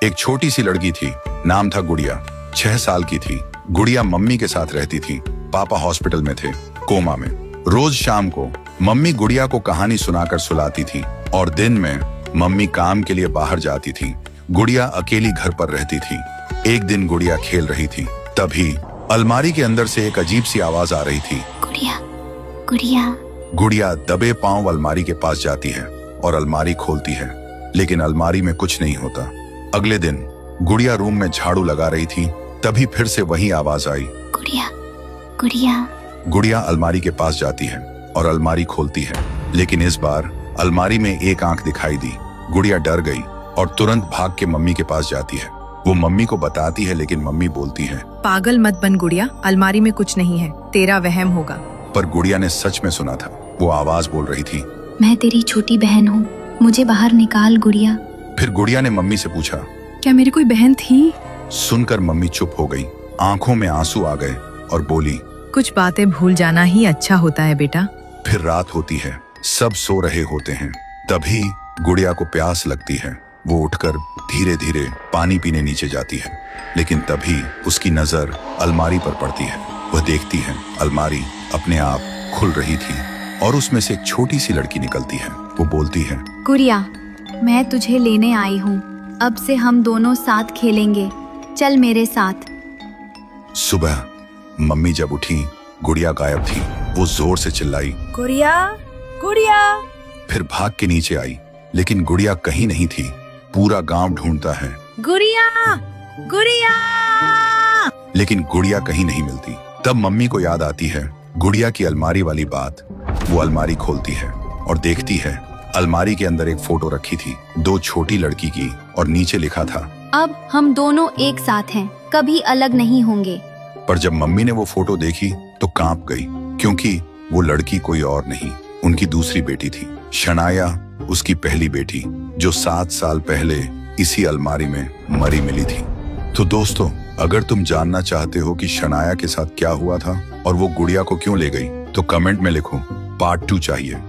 एक छोटी सी लड़की थी, नाम था गुड़िया। 6 साल की थी। गुड़िया मम्मी के साथ रहती थी। पापा हॉस्पिटल में थे, कोमा में। रोज शाम को मम्मी गुड़िया को कहानी सुनाकर सुलाती थी और दिन में मम्मी काम के लिए बाहर जाती थी। गुड़िया अकेली घर पर रहती थी। एक दिन गुड़िया खेल रही थी, तभी अलमारी के अंदर से एक अजीब सी आवाज आ रही थी। गुड़िया, गुड़िया। गुड़िया दबे पांव अलमारी के पास जाती है और अलमारी खोलती है, लेकिन अलमारी में कुछ नहीं होता। अगले दिन गुड़िया रूम में झाड़ू लगा रही थी, तभी फिर से वही आवाज आई। गुड़िया, गुड़िया। गुड़िया अलमारी के पास जाती है और अलमारी खोलती है, लेकिन इस बार अलमारी में एक आंख दिखाई दी। गुड़िया डर गई और तुरंत भाग के मम्मी के पास जाती है। वो मम्मी को बताती है, लेकिन मम्मी बोलती है, पागल मत बन गुड़िया, अलमारी में कुछ नहीं है, तेरा वहम होगा। पर गुड़िया ने सच में सुना था। वो आवाज बोल रही थी, मैं तेरी छोटी बहन हूँ, मुझे बाहर निकाल गुड़िया। फिर गुड़िया ने मम्मी से पूछा, क्या मेरी कोई बहन थी? सुनकर मम्मी चुप हो गई। आंखों में आंसू आ गए और बोली, कुछ बातें भूल जाना ही अच्छा होता है बेटा। फिर रात होती है, सब सो रहे होते हैं। तभी गुड़िया को प्यास लगती है। वो उठकर धीरे धीरे पानी पीने नीचे जाती है, लेकिन तभी उसकी नजर अलमारी पर पड़ती है। वह देखती है अलमारी अपने आप खुल रही थी और उसमें से एक छोटी सी लड़की निकलती है। वो बोलती है, गुड़िया, मैं तुझे लेने आई हूँ, अब से हम दोनों साथ खेलेंगे, चल मेरे साथ। सुबह मम्मी जब उठी, गुड़िया गायब थी। वो जोर से चिल्लाई, गुड़िया, गुड़िया। फिर भाग के नीचे आई, लेकिन गुड़िया कहीं नहीं थी। पूरा गांव ढूंढता है, गुड़िया, गुड़िया। लेकिन गुड़िया कहीं नहीं मिलती। तब मम्मी को याद आती है गुड़िया की अलमारी वाली बात। वो अलमारी खोलती है और देखती है अलमारी के अंदर एक फोटो रखी थी, 2 छोटी लड़की की, और नीचे लिखा था, अब हम दोनों एक साथ हैं, कभी अलग नहीं होंगे। पर जब मम्मी ने वो फोटो देखी तो कांप गई, क्योंकि वो लड़की कोई और नहीं, उनकी दूसरी बेटी थी, शनाया, उसकी पहली बेटी, जो 7 साल पहले इसी अलमारी में मरी मिली थी। तो दोस्तों, अगर तुम जानना चाहते हो कि शनाया के साथ क्या हुआ था और वो गुड़िया को क्यों ले गई, तो कमेंट में लिखो, पार्ट 2 चाहिए।